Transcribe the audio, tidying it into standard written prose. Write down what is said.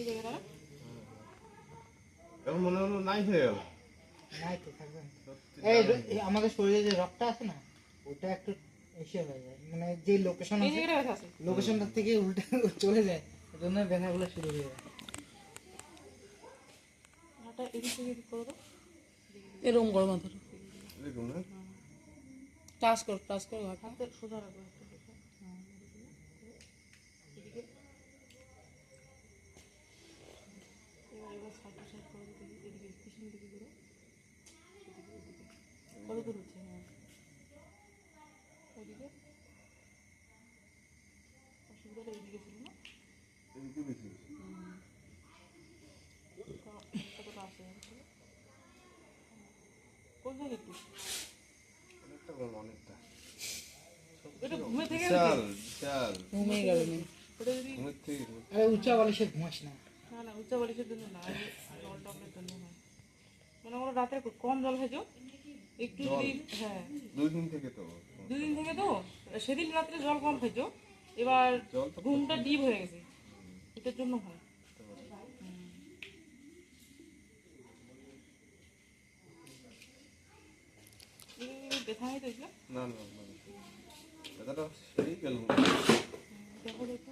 এই জায়গাটা না? এখন মনে হলো নাই হয়ে গেল। নাই তো থাকবে না। সত্যি এই আমাদের শরীরে যে রক্তটা আছে না ওটা একটু এসে হয়ে যায়, মানে যে লোকেশন এই আছে জায়গাটা ব্যথা আছে। লোকেশনটা থেকে উল্টে চলে যায়, এজন্য ব্যথাগুলো শুরু হয়ে যায়। হাতটা এদিক থেকে এদিক করে দাও। এরকম করো না ধরো, দেখুন না টাচ করো হাতটা। হাতটা সোজা রাখো, হাতটা সোজা। এদিকে। এবার সাইড টু সাইড করে দিতে, এদিকে পিছন দিকে করো। এদিকে এদিকে। কত দূর হচ্ছে? হ্যাঁ। ওদিকে। অসুবিধাটা এইদিকে ছিল না? এদিকে বেশি কতটা আসে? কোন জায়গায় একটু? অনেকটা কম, অনেকটা এটা ঘুমে থেকে বিশাল বিশাল ঘুমিয়ে গেল না। ওটা যদি ঘুমের থেকে আরে উচ্চা বালিশে ঘুমাস না। না না উচ্চ বালিশের জন্য না, জল টলের জন্য হয়। মানে আমরা রাতে কম জল খেয়েছো একটু যদি, হ্যাঁ 2 দিন থেকে তো 2 দিন থেকে তো সেদিন রাত্রে জল কম খেয়েছো, এবার জল তো ঘুমটা ডিপ হয়ে গেছে, এটার জন্য হয়। ব্যথা হয় তো এগুলো না না না, কথাটা সেই গেল। দেখো দেখো